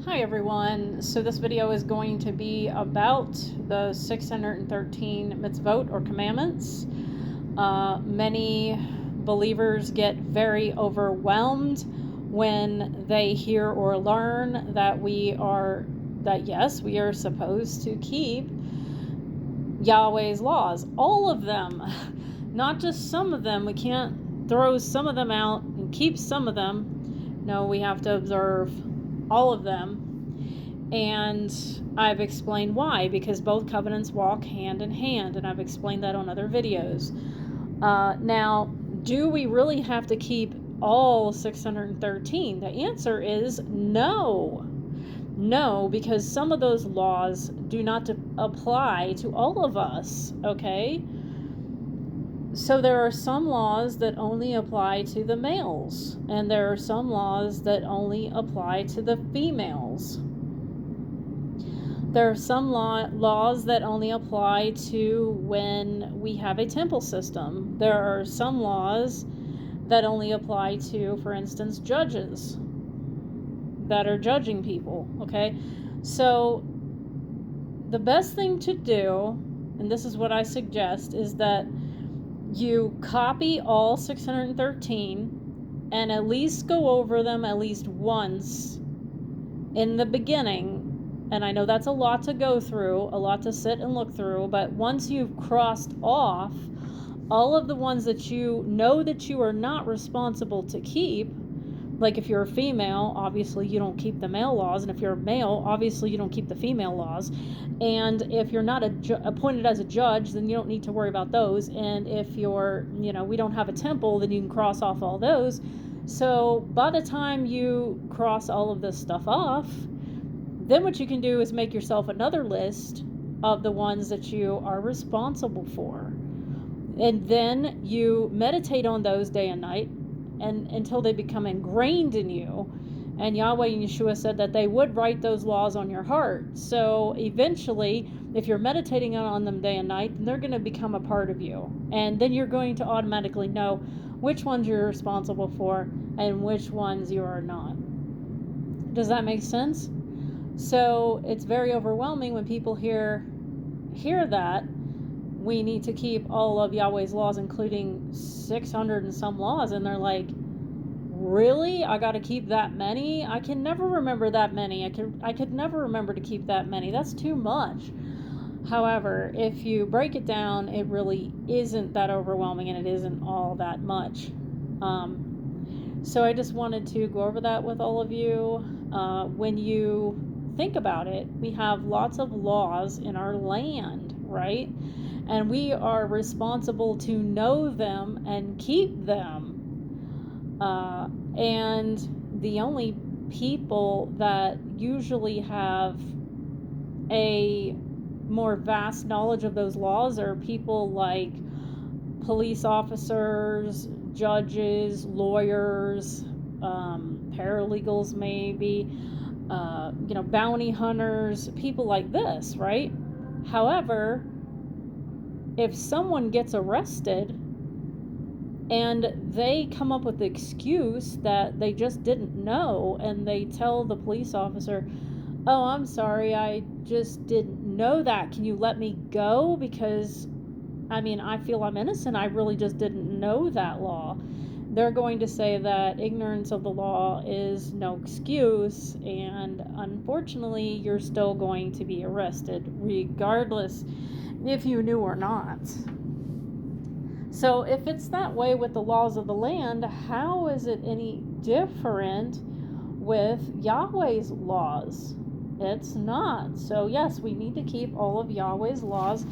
Hi everyone, so this video is going to be about the 613 Mitzvot or commandments. Many believers get very overwhelmed when they hear or learn that yes, we are supposed to keep Yahweh's laws, all of them, not just some of them. We can't throw some of them out and keep some of them. No, we have to observe all of them. And I've explained why, because both covenants walk hand in hand, and I've explained that on other videos. Now, do we really have to keep all 613? The answer is no. No, because some of those laws do not apply to all of us, okay? So there are some laws that only apply to the males, and there are some laws that only apply to the females. There are some laws that only apply to when we have a temple system. There are some laws that only apply to, for instance, judges that are judging people, okay? So the best thing to do, and this is what I suggest, is that you copy all 613 and at least go over them at least once in the beginning. And I know that's a lot to go through, a lot to sit and look through, but once you've crossed off all of the ones that you know that you are not responsible to keep, like if you're a female, obviously you don't keep the male laws, and if you're a male, obviously you don't keep the female laws, and if you're not appointed as a judge, then you don't need to worry about those, and if you're, we don't have a temple, then you can cross off all those. So by the time you cross all of this stuff off, then what you can do is make yourself another list of the ones that you are responsible for, and then you meditate on those day and night, and until they become ingrained in you. And Yahweh and Yeshua said that they would write those laws on your heart. So eventually, if you're meditating on them day and night, then they're going to become a part of you. And then you're going to automatically know which ones you're responsible for and which ones you are not. Does that make sense? So it's very overwhelming when people hear that we need to keep all of Yahweh's laws, including 600 and some laws, and they're like, really? I got to keep that many? I can never remember that many. I could never remember to keep that many. That's too much. However, if you break it down, it really isn't that overwhelming, and it isn't all that much. So I just wanted to go over that with all of you. When you think about it, we have lots of laws in our land, right? And we are responsible to know them and keep them. And the only people that usually have a more vast knowledge of those laws are people like police officers, judges, lawyers, paralegals maybe, bounty hunters, people like this, right? However, if someone gets arrested and they come up with the excuse that they just didn't know, and they tell the police officer, oh, I'm sorry, I just didn't know that, can you let me go? Because, I feel I'm innocent, I really just didn't know that law. They're going to say that ignorance of the law is no excuse, and unfortunately, you're still going to be arrested, regardless if you knew or not. So if it's that way with the laws of the land, how is it any different with Yahweh's laws? It's not. So yes, we need to keep all of Yahweh's laws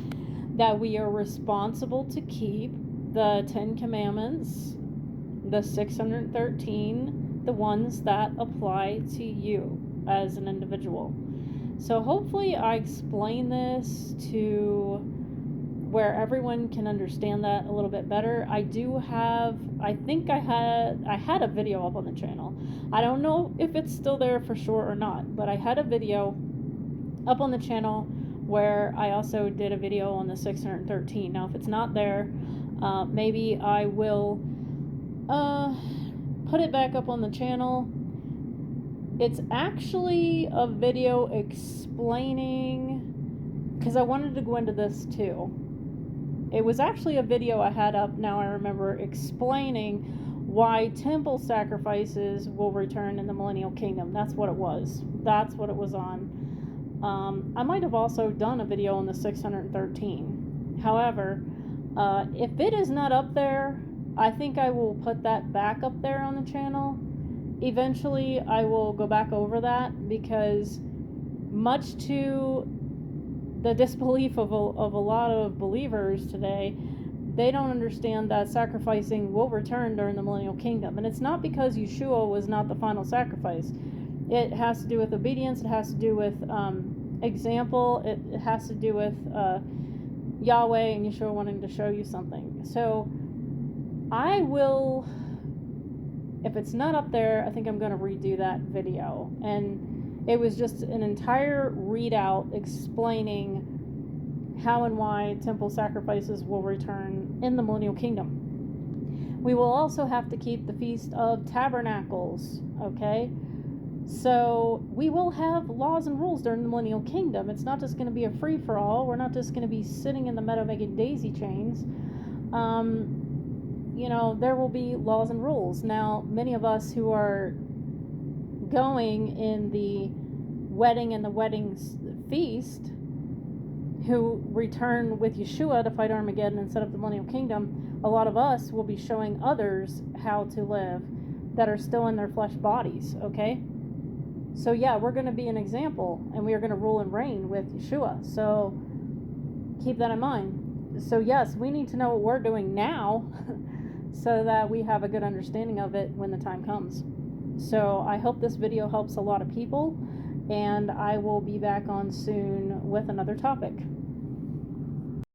that we are responsible to keep, the 10 Commandments, the 613, the ones that apply to you as an individual. So hopefully I explain this to where everyone can understand that a little bit better. I had a video up on the channel. I don't know if it's still there for sure or not, but I had a video up on the channel where I also did a video on the 613. Now, if it's not there, maybe I will put it back up on the channel It's actually a video explaining, because I wanted to go into this too. It was actually a video I had up, now I remember, explaining why temple sacrifices will return in the millennial kingdom. That's what it was. That's what it was on. I might have also done a video on the 613. However, if it is not up there, I think I will put that back up there on the channel. Eventually, I will go back over that, because much to the disbelief of a lot of believers today, they don't understand that sacrificing will return during the millennial kingdom. And it's not because Yeshua was not the final sacrifice. It has to do with obedience. It has to do with example. It has to do with Yahweh and Yeshua wanting to show you something. So I will, if it's not up there, I think I'm going to redo that video. And it was just an entire readout explaining how and why temple sacrifices will return in the millennial kingdom. We will also have to keep the Feast of Tabernacles, okay? So we will have laws and rules during the millennial kingdom. It's not just going to be a free-for-all. We're not just going to be sitting in the meadow making daisy chains. There will be laws and rules. Now, many of us who are going in the wedding and the wedding feast, who return with Yeshua to fight Armageddon and set up the millennial kingdom, a lot of us will be showing others how to live that are still in their flesh bodies, okay? So yeah, we're going to be an example, and we are going to rule and reign with Yeshua. So keep that in mind. So yes, we need to know what we're doing now so that we have a good understanding of it when the time comes. So I hope this video helps a lot of people, and I will be back on soon with another topic.